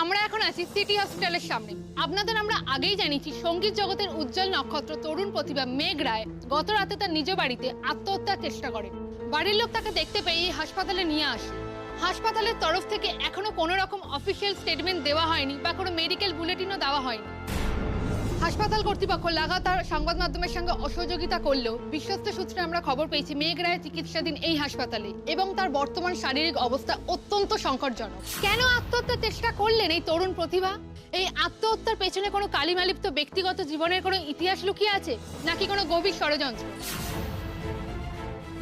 আমরা এখন আছি সিটি হসপিটালের সামনে। আপনাদের আমরা আগেই জানিয়েছি সঙ্গীত জগতের উজ্জ্বল নক্ষত্র তরুণ প্রতিভা মেঘ রায় গত রাতে তার নিজ বাড়িতে আত্মহত্যার চেষ্টা করেন। বাড়ির লোক তাকে দেখতে পেয়ে হাসপাতালে নিয়ে আসে। হাসপাতালের তরফ থেকে এখনো কোনো রকম অফিসিয়াল স্টেটমেন্ট দেওয়া হয়নি বা কোনো মেডিকেল বুলেটিনও দেওয়া হয়নি। হাসপাতাল কর্তৃপক্ষ লাগাতার সংবাদ মাধ্যমের সঙ্গে অসহযোগিতা করলেও বিশ্বস্ত সূত্রে আমরা খবর পেয়েছি মেঘ রায় চিকিৎসাধীন এই হাসপাতালে এবং তার বর্তমান শারীরিক অবস্থা অত্যন্ত সংকটজনক। কেন আত্মহত্যার চেষ্টা করলেন এই তরুণ প্রতিভা? এই আত্মহত্যার পেছনে কোনো কালিমালিপ্ত ব্যক্তিগত জীবনের কোনো ইতিহাস লুকিয়ে আছে নাকি কোনো গভীর ষড়যন্ত্র?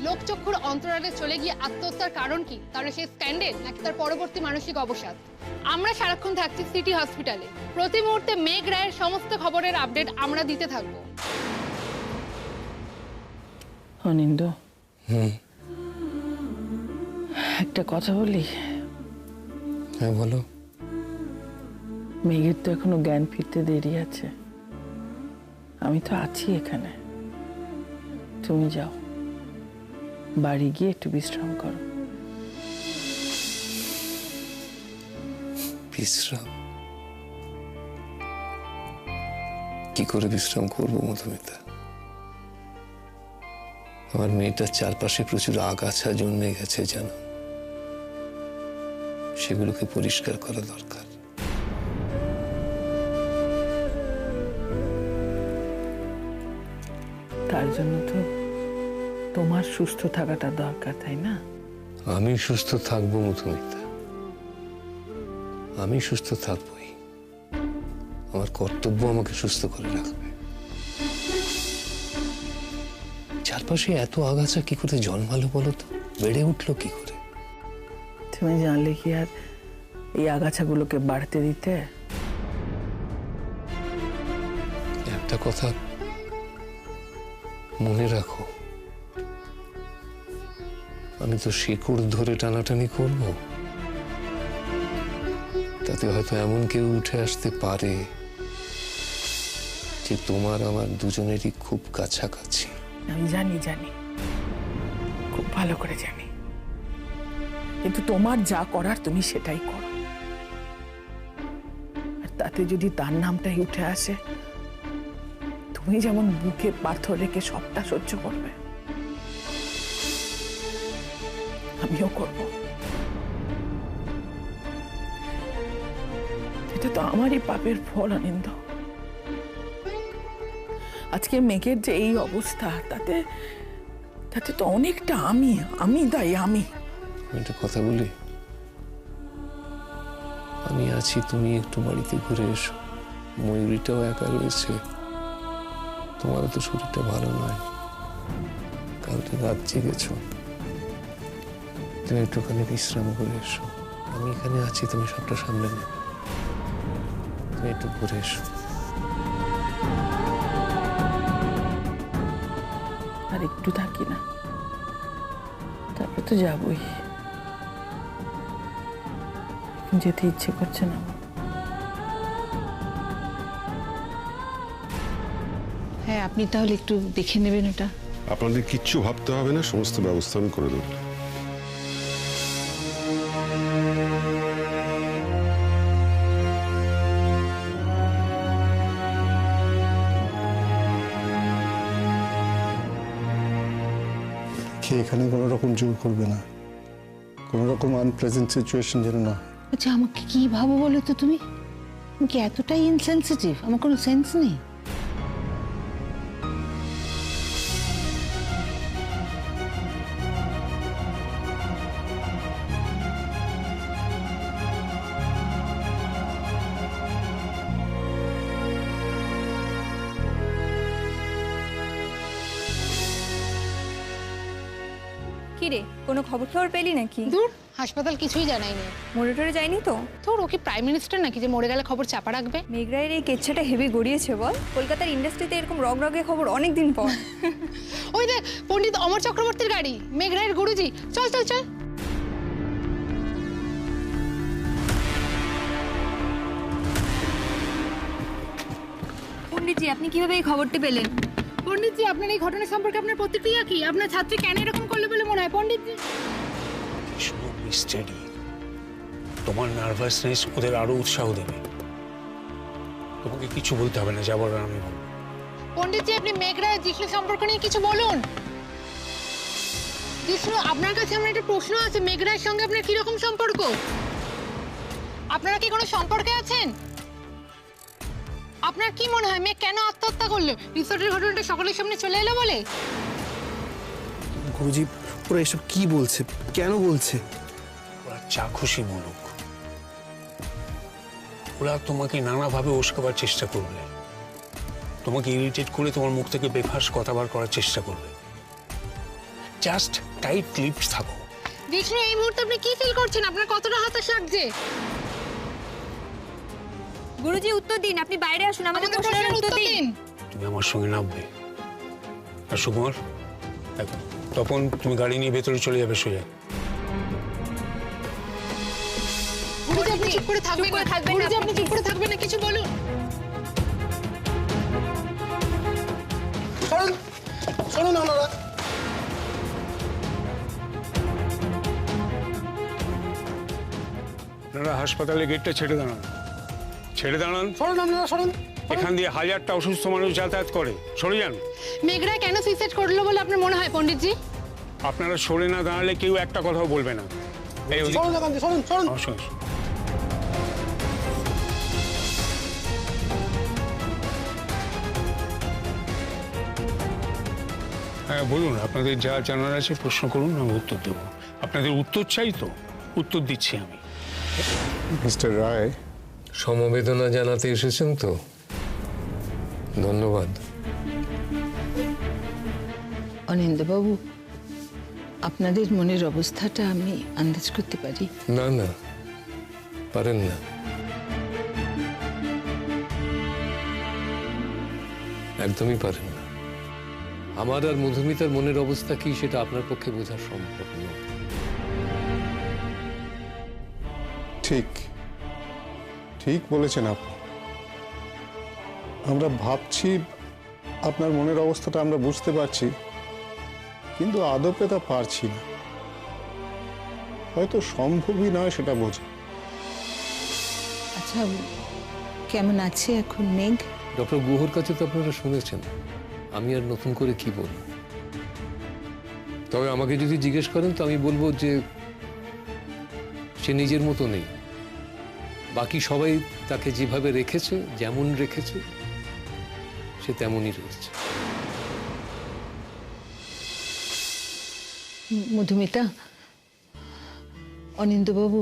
লোকচক্ষুর অন্তরালে চলে গিয়ে আত্মহত্যার কারণ কি? তাহলে সেই স্ক্যান্ডেল নাকি তার পরবর্তী মানসিক অবসাদ? আমরা সারাক্ষণ থাকছি সিটি হসপিটালে। প্রতি মুহূর্তে মেঘ রায়ের সমস্ত খবরের আপডেট আমরা দিতে থাকবো। অনিন্দ, একটা কথা বলি? হ্যাঁ বলো। মেঘের তো এখনো জ্ঞান ফিরতে দেরি আছে। আমি তো আছি এখানে। তুমি যাও, বাড়ি গিয়ে একটু বিশ্রাম করো। বিশ্রাম? কি করে বিশ্রাম করবো মধুমিতা? আমার মেয়েটার চারপাশে প্রচুর আগাছা জন্মে গেছে জানো, সেগুলোকে পরিষ্কার করা দরকার। তার জন্য তো তোমার সুস্থ থাকাটা দরকার, তাই না? আমি সুস্থ থাকবো মধুমিতা, আমি সুস্থ থাকবোই। আমার কর্তব্য আমাকে সুস্থ করে রাখবে। চারপাশে এত আগাছা কি করে জন্মালো বলো তো? বেড়ে উঠলো কি করে? তুমি জানলে কি আর এই আগাছাগুলোকে বাড়তে দিতে? একটা কথা মনে রাখো, আমি তো শিকড় ধরে টানাটানি করব, তাতে হয়তো এমন কেউ উঠে আসতে পারে যে তোমার আমার দুজনেরই খুব কাছাকাছি। আমি জানি, জানি, খুব ভালো করে জানি, কিন্তু তোমার যা করার তুমি সেটাই করো। আর তাতে যদি তার নামটাই উঠে আসে, তুমি যেমন বুকে পাথর রেখে সবটা সহ্য করবে, আমিও করব। এটা তো আমারই পাপের ফল অনিন্দ। আজকে মেঘের যে এই অবস্থা, তাতে তাতে তো অনেকটা আমি দায়ী। আমি একটা কথা বলি, আমি আছি, তুমি একটু বাড়িতে ঘুরে এসো। ময়ূরীটাও একা রয়েছে, তোমারও তো শরীরটা ভালো নয়, কালকে রাত জেগেছ, তুমি একটুখানি বিশ্রাম করে এসো। আমি এখানে আছি, তুমি সবটা সামলে নেবে। তুমি একটু ঘুরে এসো। আর একটু থাকি না, তারপর তো যাবই। যেতে ইচ্ছে করছে না। হ্যাঁ, আপনি তাহলে একটু দেখে নেবেন এটা। আপনাদের কিচ্ছু ভাবতে হবে না, সমস্ত ব্যবস্থা আমি করে দেব। এখানে কোনো রকম জোর করবে না, কোনো রকম আনপ্লেজেন্ট সিচুয়েশন যেন না। আচ্ছা, আমাকে কি ভাবো বলো তো তুমি? আমি কি এতটাই ইনসেনসিটিভ? আমার কোনো সেন্স নেই? কিরে, কোনো খবর খবর পেলি নাকি? দূর, হাসপাতাল কিছুই জানায়নি। মরে টরে যায়নি তো? তোর ও কি প্রাইম মিনিস্টার নাকি যে মরে গেলে খবর চাপা রাখবে? মেঘ রায়ের এই কেচ্ছাটা হেভি গড়িয়েছে বল। কলকাতার ইন্ডাস্ট্রিতে এরকম রগরগে খবর অনেক দিন পর। ওই দেখ, পণ্ডিত অমর চক্রবর্তীর গাড়ি, মেঘ রায়ের গুরুজি। চল চল চল। পণ্ডিতজি, আপনি কিভাবে এই খবরটি পেলেন? পণ্ডিতজি, আপনার এই ঘটনা সম্পর্কে আপনার প্রতিক্রিয়া কি? আপনার ছাত্রী কেন এরকম করলো বলে মনে হয় পণ্ডিতজি? মিস্টারি, তোমার নার্ভাসনেস ওদের আরো উৎসাহ দেবে। তোমাকে কিছু বলতে হবে না, যা বলার আমি বলবো। পণ্ডিতজি, আপনি মেঘ রায় জিষ্ণু সম্পর্ক নিয়ে কিছু বলুন। জিষ্ণু, আপনার কাছে আমার একটা প্রশ্ন আছে। মেঘ রায়ের সঙ্গে আপনার কিরকম সম্পর্ক? আপনারা কি কোনো সম্পর্কে আছেন? আপনার কি মনে হয় মেঘ কেন আত্মহত্যা করলো? রিসোর্টের ঘটনাটা সকলের সামনে চলে এলো বলে? গুরুজি, ওরা এসব কি বলছে, কেন বলছে? ওরা যা খুশি বলুক, ওরা তোমাকে নানাভাবে উস্কাবার চেষ্টা করবে, তোমাকে ইরিটেট করে তোমার মুখ থেকে বেফাস কথা বার করার চেষ্টা করবে। জাস্ট টাইট লিপস থাকো। জিষ্ণু, এই মুহূর্তে আপনি কি ফিল করছেন? আপনার কতটা হতাশ লাগছে? গুরুজি উত্তর দিন, আপনি বাইরে আসুন, আমাদের আমাদের প্রশ্নের প্রশ্নের উত্তর দিন। তুমি আমার সঙ্গে নামবে। আর সুকুমার, দেখো, তখন তুমি গাড়ি নিয়ে ভেতরে চলে যাবে সোজা। গুরুজি, আপনি চুপ করে থাকবেন না। গুরুজি, আপনি চুপ করে থাকবেন না, কিছু বলুন। শোনুন আপনারা, আপনারা হাসপাতালের গেটটা ছেড়ে দাঁড়ান, ছেড়ে দাঁড়ান। শোনুন আপনারা, শোনুন। এখান দিয়ে হাজারটা অসুস্থ মানুষ যাতায়াত করে, সরে যান। মেঘ রায় কেন সুইসাইড করলো বলে আপনার মনে হয় পণ্ডিতজি? আপনারা সরে না দাঁড়ালে কেউ একটা কথাও বলবে না। এই ওদিকে। শোনুন এখান দিয়ে, শোনুন, শোনুন। আমার সঙ্গে এসো। হ্যাঁ বলুন, আপনাদের যা জানার আছে প্রশ্ন করুন, আমি উত্তর দেব। আপনাদের উত্তর চাই তো, উত্তর দিচ্ছি আমি। মিস্টার রায়, সমবেদনা জানাতে এসেছেন তো, ধন্যবাদ। অনিন্দ্যবাবু, আপনাদের মনের অবস্থাটা আমি আন্দাজ করতে পারি। না না, পারেন না। একদমই পারেন না। আমার আর মধুমিতার মনের অবস্থা কি সেটা আপনার পক্ষে বোঝা সম্ভব নয়। ঠিক ঠিক বলেছেন আপনি। আমরা ভাবছি আপনার মনের অবস্থাটা আমরা বুঝতে পারছি, কিন্তু আদপে তা পারছি না। হয়তো সম্ভবই নয় সেটা বোঝা। আচ্ছা, কেমন আছে এখন মেঘ? ডক্টর গুহর কাছে তো আপনারা শুনেছেন, আমি আর নতুন করে কি বলবো। তবে আমাকে যদি জিজ্ঞেস করেন তো আমি বলবো যে সে নিজের মতো নেই। বাকি সবাই তাকে যেভাবে রেখেছে, যেমন রেখেছে, সে তেমনই রয়েছে। মধুমিতা, অনিন্দ্যবাবু,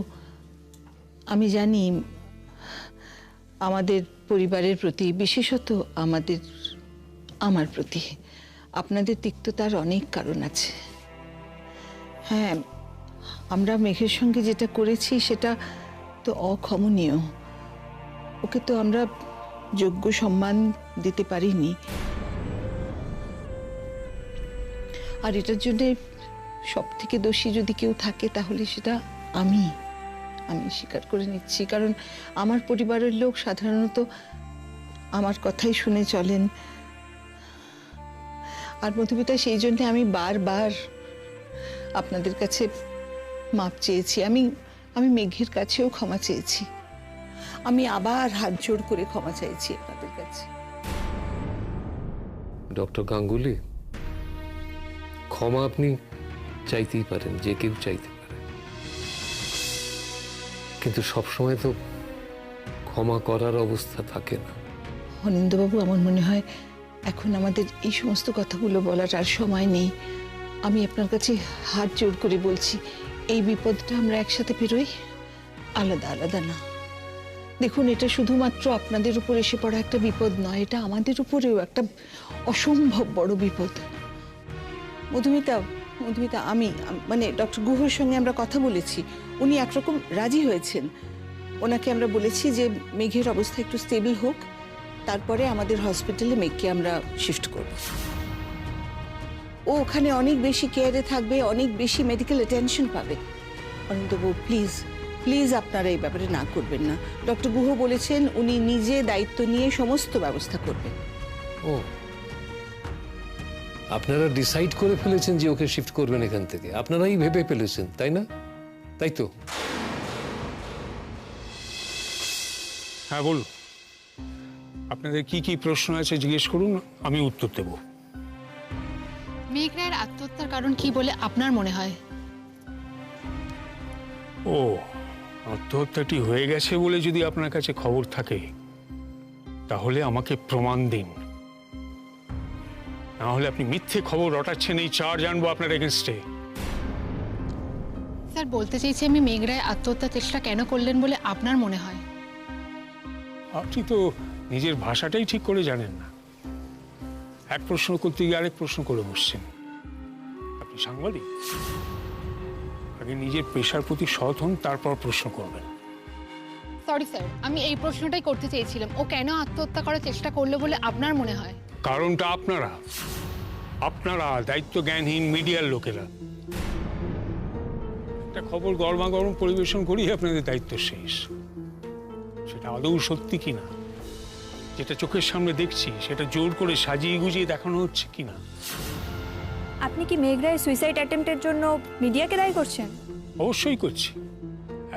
আমি জানি আমাদের পরিবারের প্রতি, বিশেষত আমার প্রতি আপনাদের তিক্ততার অনেক কারণ আছে। হ্যাঁ, আমরা মেঘের সঙ্গে যেটা করেছি সেটা তো অক্ষমনীয়। ওকে তো আমরা যোগ্য সম্মান দিতে পারিনি, আর এটার জন্যে সব থেকে দোষী যদি কেউ থাকে তাহলে সেটা আমি স্বীকার করে নিচ্ছি। কারণ আমার পরিবারের লোক সাধারণত আমার কথাই শুনে চলেন। আর মধুমিতা, সেই জন্য আমি বারবার আপনাদের কাছে মাপ চেয়েছি। আমি মেঘের কাছেও ক্ষমা চেয়েছি। আমি আবার হাত জোড় করে ক্ষমা চাইছি আপনাদের কাছে। ডক্টর গাঙ্গুলি, ক্ষমা আপনি চাইতেই পারেন, যে কেউ চাইতে পারে, কিন্তু সবসময় তো ক্ষমা করার অবস্থা থাকে না। অনিন্দ্যবাবু, আমার মনে হয় এখন আমাদের এই সমস্ত কথাগুলো বলার আর সময় নেই। আমি আপনার কাছে হাত জোড় করে বলছি, এই বিপদটা আমরা একসাথে পেরোই, আলাদা আলাদা না। দেখুন, এটা শুধুমাত্র আপনাদের উপর এসে পড়া একটা বিপদ নয়, এটা আমাদের উপরেও একটা অসম্ভব বড় বিপদ। মধুমিতা, আমি মানে ডক্টর গুহর সঙ্গে আমরা কথা বলেছি, উনি একরকম রাজি হয়েছেন। ওনাকে আমরা বলেছি যে মেঘের অবস্থা একটু স্টেবল হোক, তারপরে আমাদের হসপিটালে মেঘকে আমরা শিফট করব। ও ওখানে অনেক বেশি কেয়ারে থাকবে, অনেক বেশি মেডিকেল অ্যাটেনশন পাবে। অনিন্দ্যবাবু, প্লিজ আপনারা এই ব্যাপারে না করবেন না। ডক্টর গুহ বলেছেন উনি নিজে দায়িত্ব নিয়ে সমস্ত ব্যবস্থা করবেন। ও, আপনারা ডিসাইড করে ফেলেছেন যে ওকে শিফট করবেন এখান থেকে? আপনারাই ভেবে ফেলেছেন, তাই না? তাই তো? হ্যাঁ বলুন, আপনাদের কি কি প্রশ্ন আছে জিজ্ঞেস করুন, আমি উত্তর দেব। মেঘ রায়ের আত্মহত্যার কারণ কি বলে আপনার মনে হয়? ও, আত্মহত্যাটি হয়ে গেছে বলে যদি আপনার কাছে খবর থাকে তাহলে আমাকে প্রমাণ দিন, না হলে আপনি মিথ্যে খবর রটাচ্ছেন, এই চার্জ আনবো আপনার এগেনস্টে। স্যার বলতে চাইছি আমি মেঘ রায় আত্মহত্যার চেষ্টা কেন করলেন বলে আপনার মনে হয়? আপনি তো নিজের ভাষাটাই ঠিক করে জানেন না, এক প্রশ্ন করতে গিয়ে আরেক প্রশ্ন করে বসছেন। আপনি সাংবাদিক, আগে নিজের পেশার প্রতি সৎ হন, তারপর প্রশ্ন করবেন। সরি স্যার, আমি এই প্রশ্নটাই করতে চেয়েছিলাম, ও কেন আত্মহত্যা করার চেষ্টা করলো বলে আপনার মনে হয়? কারণটা আপনারা আপনারা দায়িত্ব জ্ঞানহীন মিডিয়ার লোকেরা। একটা খবর গরমাগরম পরিবেশন করি, আপনাদের দায়িত্ব শেষ। সেটা আদৌ সত্যি কিনা, যেটা চোখের সামনে দেখছি সেটা জোর করে সাজিয়ে গুজিয়ে দেখানো হচ্ছে কিনা। আপনি কি মেঘ রায়ের সুইসাইড অ্যাটেম্পটের জন্য মিডিয়াকে দায়ী করছেন? অবশ্যই করছি,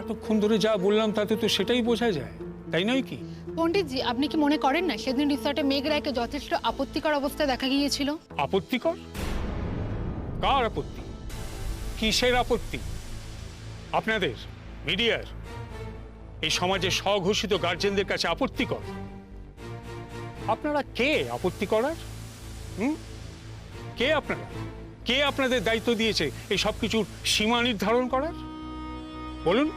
এতক্ষণ ধরে যা বললাম তাতে তো সেটাই বোঝা যায়, তাই নয় কি? পণ্ডিতজি, আপনি কি মনে করেন না সেদিন রিসর্টে মেঘ রায়কে যথেষ্ট আপত্তিকর অবস্থায় দেখা গিয়েছিল? আপত্তিকর? কার আপত্তি? কিসের আপত্তি? আপনাদের মিডিয়ার, এই সমাজের স্বঘোষিত গার্জেনদের কাছে আপত্তিকর? আপনারা কে আপত্তি করার? কে আপনারা? কে আপনাদের দায়িত্ব দিয়েছে এই সব কিছুর সীমা নির্ধারণ করার? বলুন।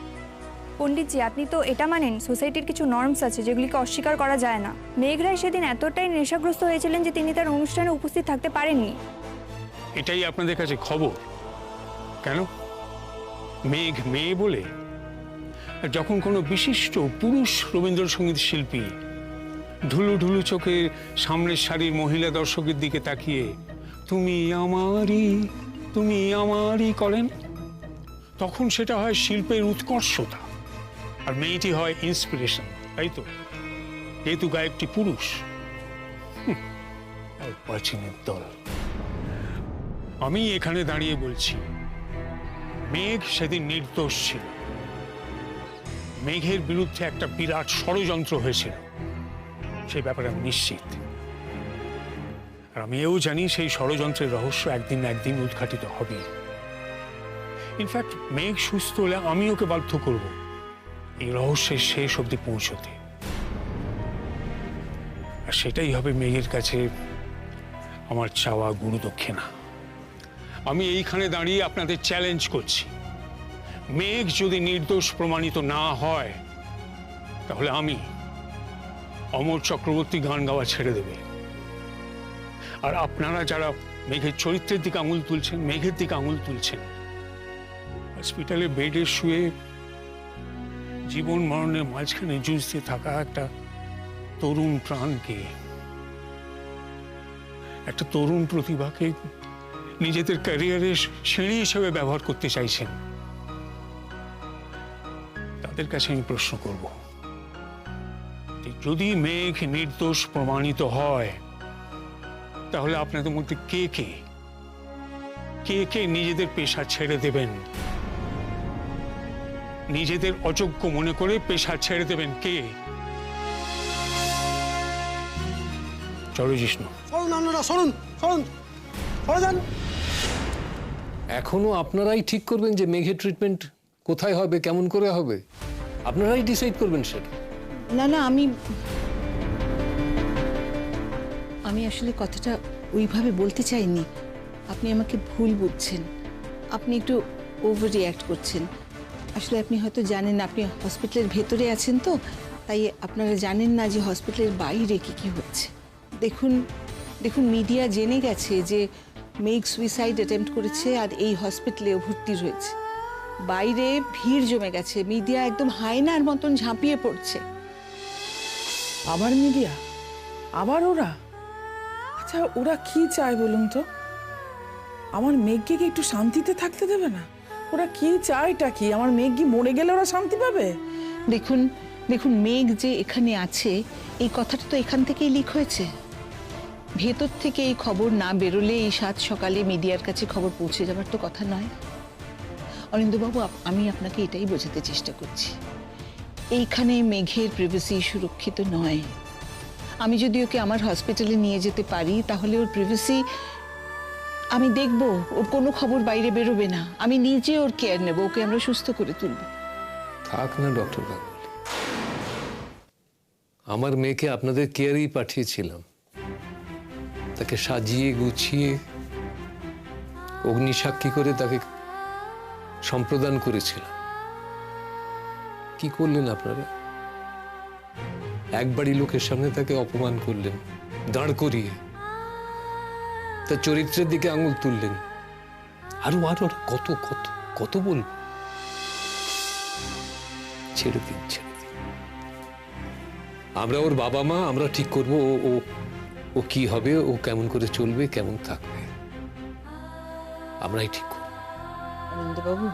পণ্ডিতজি, আপনি তো এটা মানেন সোসাইটির কিছু নর্মস আছে যেগুলিকে অস্বীকার করা যায় না। মেঘ রায় সেদিন এতটাই নেশাগ্রস্ত হয়েছিলেন যে তিনি তার অনুষ্ঠানে উপস্থিত থাকতে পারেননি। এটাই আপনাদের কাছে খবর? কেন? মেঘ মেয়ে বলে? যখন কোনো বিশিষ্ট পুরুষ রবীন্দ্রসঙ্গীত শিল্পী ঢুলু ঢুলু চোখে সামনের সারির মহিলা দর্শকের দিকে তাকিয়ে তুমি আমারই করেন, তখন সেটা হয় শিল্পের উৎকর্ষতা, আর মেয়েটি হয় ইন্সপিরেশন, তাই তো? যেহেতু গায়কটি পুরুষ। প্রাচীনের দল। আমি এখানে দাঁড়িয়ে বলছি মেঘ সেদিন নির্দোষ ছিল। মেঘের বিরুদ্ধে একটা বিরাট ষড়যন্ত্র হয়েছিল, সেই ব্যাপারে আমি নিশ্চিত। আর আমি এও জানি সেই ষড়যন্ত্রের রহস্য একদিন না একদিন উদ্ঘাটিত হবে। ইনফ্যাক্ট মেঘ সুস্থ হলে আমি ওকে বাধ্য করব এই রহস্যের শেষ অবধি পৌঁছতে। আর সেটাই হবে মেঘের কাছে আমার চাওয়া গুরুদক্ষিণা। আমি এইখানে দাঁড়িয়ে আপনাদের চ্যালেঞ্জ করছি, মেঘ যদি নির্দোষ প্রমাণিত না হয় তাহলে আমি অমর চক্রবর্তী গান গাওয়া ছেড়ে দেবে। আর আপনারা যারা মেঘের চরিত্রের দিকে আঙুল তুলছেন, মেঘের দিকে আঙুল তুলছেন, হসপিটালে বেডে শুয়ে জীবন মরণের মাঝখানে যুঝতে থাকা একটা তরুণ প্রাণকে, একটা তরুণ প্রতিভাকে নিজেদের ক্যারিয়ারের সিঁড়ি হিসেবে ব্যবহার করতে চাইছেন, তাদের কাছে আমি প্রশ্ন করব, যদি মেঘ নির্দোষ প্রমাণিত হয় তাহলে আপনাদের মধ্যে কে কে নিজেদের পেশা ছেড়ে দেবেন? নিজেদের অযোগ্য মনে করে পেশা ছেড়ে দেবেন কে? চলো জিষ্ণু। সরুন আপনারা, সরুন সরুন, সরে যান। এখনো আপনারাই ঠিক করবেন যে মেঘের ট্রিটমেন্ট কোথায় হবে, কেমন করে হবে? আপনারাই ডিসাইড করবেন সেটা। না আমি আসলে কথাটা ওইভাবে বলতে চাইনি, আপনি আমাকে ভুল বুঝছেন, আপনি একটু ওভার রিঅ্যাক্ট করছেন। আসলে আপনি হয়তো জানেন না, আপনি হসপিটালের ভেতরে আছেন তো, তাই আপনারা জানেন না যে হসপিটালের বাইরে কি হচ্ছে। দেখুন মিডিয়া জেনে গেছে যে মেঘ সুইসাইড অ্যাটেম্প্ট করেছে আর এই হসপিটালেও ভর্তি রয়েছে। বাইরে ভিড় জমে গেছে, মিডিয়া একদম হায়নার মতন ঝাঁপিয়ে পড়ছে। আবার মিডিয়া? আবার ওরা? আচ্ছা, ওরা কি চায় বলুন তো? আমার মেঘকে কি একটু শান্তিতে থাকতে দেবে না? ওরা কি চায়টা কি? আমার মেঘ কি মরে গেলে ওরা শান্তি পাবে? দেখুন মেঘ যে এখানে আছে এই কথাটা তো এখান থেকেই লিক হয়েছে। ভেতর থেকে এই খবর না বেরোলে এই সাত সকালে মিডিয়ার কাছে খবর পৌঁছে যাবার তো কথা নয়। অরিন্দবাবু, আমি আপনাকে এটাই বোঝাতে চেষ্টা করছি, এইখানে মেঘের প্রিভেসি সুরক্ষিত নয়। আমি যদি ওকে আমার হসপিটালে নিয়ে যেতে পারি তাহলে ওর প্রিভেসি আমি দেখব, ওর কোনো খবর বাইরে বেরোবে না। আমি নিজে ওর কেয়ার নেব, ওকে আমরা সুস্থ করে তুলব। থাক না ডক্টর গাঙ্গুলি, আমার মেয়েকে আপনাদের কেয়ারেই পাঠিয়েছিলাম। তাকে সাজিয়ে গুছিয়ে অগ্নিসাক্ষী করে তাকে সম্প্রদান করেছিলাম। কি করলেন আপনারা? একবারই লোকের সামনে তাকে অপমান করলেন, দাঁড় করিয়ে তার চরিত্রের দিকে আঙুল তুললেন। আরো আরো কত কত কত বলবো? ছেড়ে দিন, ছেড়ে দিন। আমরা ওর বাবা মা, আমরা ঠিক করবো ও ও কি হবে, ও কেমন করে চলবে, কেমন থাকবে, আমরাই ঠিক করবো। আনন্দবাবু,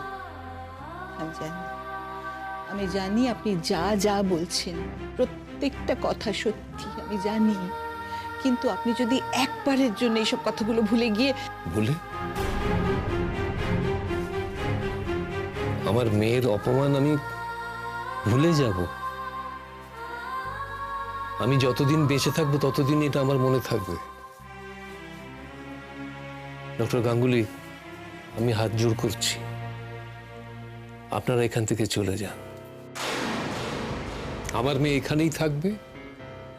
আমি জানি আপনি যা যা বলছেন প্রত্যেকটা কথা সত্যি, আমি জানি। কিন্তু আপনি যদি একবারের জন্য এইসব কথাগুলো ভুলে গিয়ে ভুলে আমার মেয়ের অপমান আমি ভুলে যাব? আমি যতদিন বেঁচে থাকবো ততদিন এটা আমার মনে থাকবে। ডক্টর গাঙ্গুলি, আমি হাত জোড় করছি, আপনারা এখান থেকে চলে যান। আমার মেয়ে এখানেই থাকবে,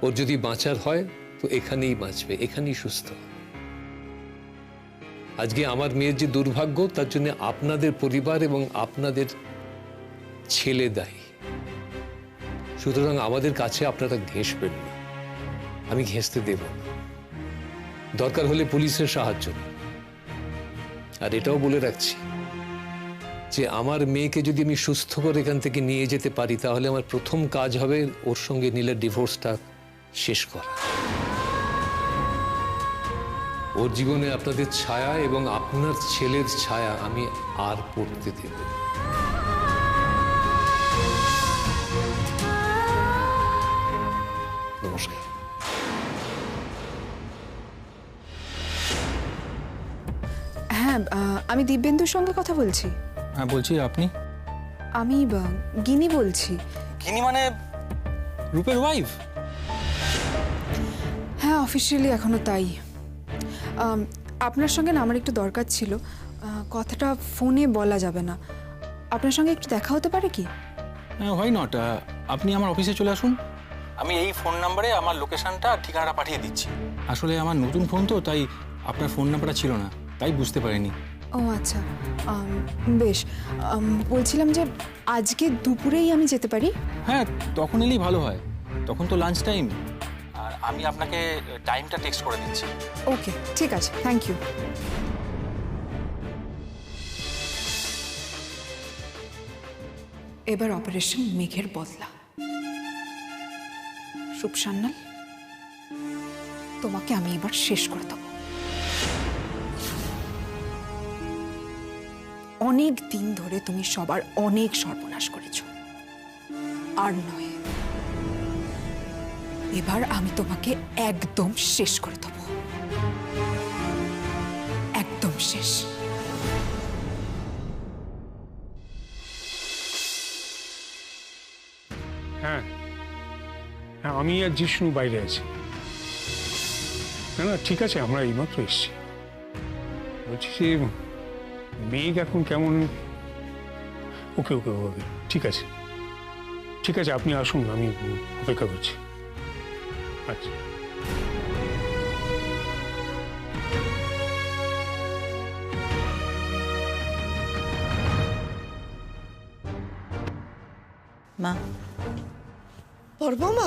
ওর যদি বাঁচার হয় তো এখানেই বাঁচবে, এখানেই সুস্থ হবে। আজকে আমার মেয়ের যে দুর্ভাগ্য তার জন্য আপনাদের পরিবার এবং আপনাদের ছেলে দায়ী। সুতরাং আমাদের কাছে আপনারা ঘেঁষবেন না, আমি ঘেঁষতে দেব না। দরকার হলে পুলিশের সাহায্য নিন। আর এটাও বলে রাখছি যে আমার মেয়েকে যদি আমি সুস্থ করে এখান থেকে নিয়ে যেতে পারি তাহলে আমার প্রথম কাজ হবে ওর সঙ্গে নীলের ডিভোর্সটা শেষ করা। ওর জীবনে আপনাদের ছায়া এবং আপনার ছেলের ছায়া আমি আর পড়তে দেব না। নমস্কার। হ্যাঁ, আমি দিব্যেন্দুর সঙ্গে কথা বলছি। হ্যাঁ বলছি, আপনি? আমি গিনি বলছি। গিনি মানে রূপের ওয়াইফ? হ্যাঁ, অফিসিয়ালি এখনো তাই। আপনার সঙ্গে না আমার একটু দরকার ছিল, কথাটা ফোনে বলা যাবে না। আপনার সঙ্গে একটু দেখা হতে পারে কি? হোয়াই নট, আপনি আমার অফিসে চলে আসুন। আমি এই ফোন নাম্বারে আমার লোকেশনটা আর ঠিকানাটা পাঠিয়ে দিচ্ছি। আসলে আমার নতুন ফোন তো, তাই আপনার ফোন নাম্বারটা ছিল না, তাই বুঝতে পারিনি। ও আচ্ছা, বেশ। বলছিলাম যে আজকে দুপুরেই আমি যেতে পারি? হ্যাঁ, তখন এলেই ভালো হয়, তখন তো লাঞ্চ টাইম। আর আমি আপনাকে টাইমটা টেক্সট করে দিচ্ছি। ওকে, ঠিক আছে, থ্যাংক ইউ। এবার অপারেশন মেঘের বদলা। রূপ সান্যাল, তোমাকে আমি এবার শেষ করে দেব। অনেক দিন ধরে তুমি সবার অনেক সর্বনাশ করেছ, আর নয়, এবার আমি তোমাকে একদম শেষ করে দেব, একদম শেষ। হ্যাঁ হ্যাঁ, আমি আর জিষ্ণু বাইরে আছি। না না, ঠিক আছে, আমরা এইমাত্র এসছি। বলছি যে মেঘ এখন কেমন? ওকে ওকে ওকে, ঠিক আছে ঠিক আছে, আপনি আসুন, আমি অপেক্ষা করছি। আচ্ছা। মা, পরবমা,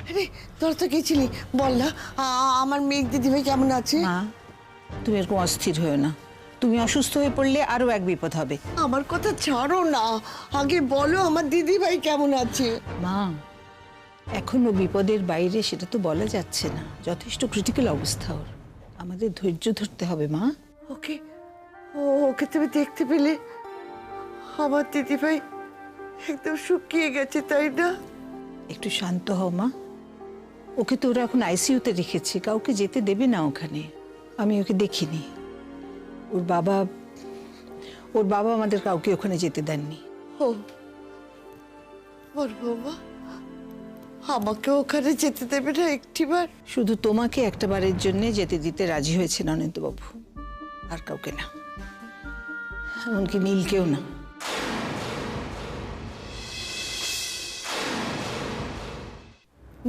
আরে তোর তো গেছিলি, বল না আমার মেঘ দিদিভাই কেমন আছে? মা, তুমি এরকম অস্থির হয়েও না। তুমি অসুস্থ হয়ে পড়লে আরো এক বিপদ হবে। আমার কথা ছাড়ো না, আগে বলো আমার দিদিভাই কেমন আছে? মা, এখনো বিপদের বাইরে সেটা তো বলা যাচ্ছে না, যথেষ্ট ক্রিটিক্যাল অবস্থা ওর। আমাদের ধৈর্য ধরতে হবে মা। ওকে, ওকে তুমি দেখতে পেলে? আমার দিদিভাই একদম শুকিয়ে গেছে, তাই না? একটু শান্ত হও মা। ওকে তো ওরা এখন আইসিইউতে রেখেছে, কাউকে যেতে দেবে না ওখানে। আমি ওকে দেখিনি। ওর বাবা, আমাদের কাউকে ওখানে যেতে দেননি। ও বড় বৌমা, আমাকে ওখানে যেতে দেবে না একটিবার? শুধু তোমাকে একটা বারের জন্য যেতে দিতে রাজি হয়েছেন অনিন্দ্যবাবু, আর কাউকে না, এমনকি নীলকেও না।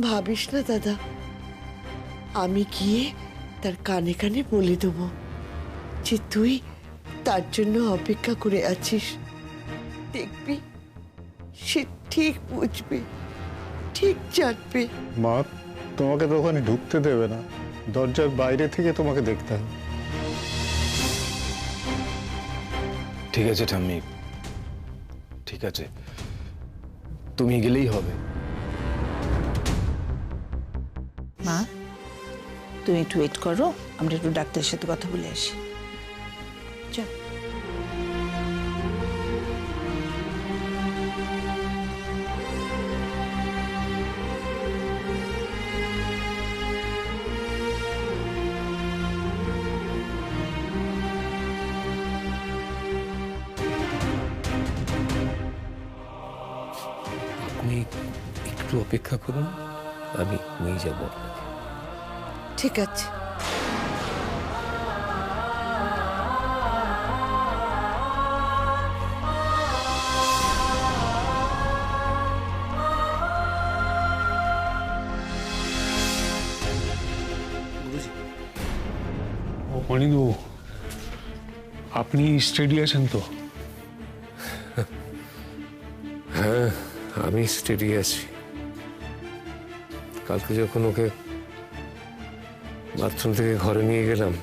ভাবিস না দাদা, আমি গিয়ে তার কানে কানে বলে দেবো যে তুই তার জন্য অপেক্ষা করে আছিস। দেখবি সে ঠিক বুঝবে, ঠিক জানবে। মা, তোমাকে তো ওখানে ঢুকতে দেবে না, দরজার বাইরে থেকে তোমাকে দেখতে হবে। ঠিক আছে ঠাম্মি, ঠিক আছে, তুমি গেলেই হবে। মা, তুমি একটু ওয়েট করো, আমরা একটু ডাক্তারের সাথে কথা বলে আসি। চল। আপনি একটু অপেক্ষা করুন, আমি নিয়ে যাব। ঠিক আছে। অনিন্দ্য, আপনি স্টেডি আছেন তো? হ্যাঁ, আমি স্টেডি আছি। কালকে যখন ওকে বাথরুম থেকে ঘরে নিয়ে গেলাম,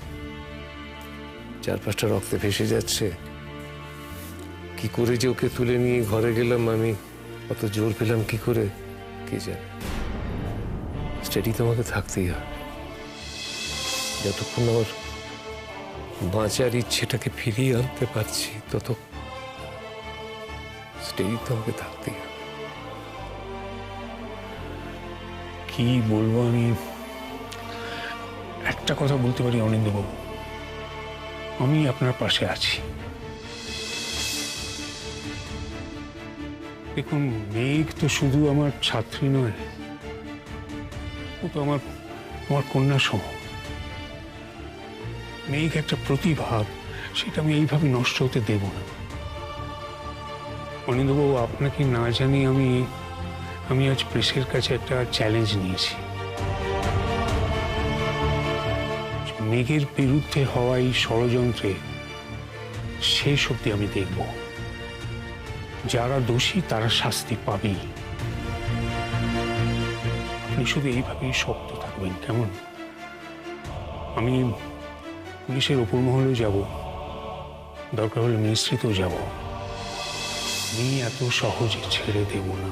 4-5টা রক্তে ভেসে যাচ্ছে, কি করে যে ওকে তুলে নিয়ে ঘরে গেলাম, আমি অত জোর পেলাম কি করে কে জানে। স্টেডি তো আমাকে থাকতেই হয়, যতক্ষণ আমার বাঁচার ইচ্ছেটাকে ফিরিয়ে আনতে পারছি তত স্টেডি তো আমাকে থাকতেই হবে। কি বলবো, আমি একটা কথা বলতে পারি অনিন্দ্যবাবু, আমি আপনার পাশে আছি। দেখুন, মেঘ তো শুধু আমার ছাত্রী নয়, ও তো আমার কন্যা সম। মেঘ একটা প্রতিভা, সেটা আমি এইভাবে নষ্ট হতে দেব না। অনিন্দ্যবাবু, আপনাকে না জানি আমি আজ প্রেসের কাছে একটা চ্যালেঞ্জ নিয়েছি। মেঘের বিরুদ্ধে হওয়া এই ষড়যন্ত্রে শেষ অবধি আমি দেখব, যারা দোষী তারা শাস্তি পাবেই। আপনি শুধু এইভাবেই শক্ত থাকবেন, কেমন? আমি পুলিশের ওপর মহলেও যাব, দরকার হলে মিনিস্ট্রিতেও যাব, আমি এত সহজে ছেড়ে দেব না।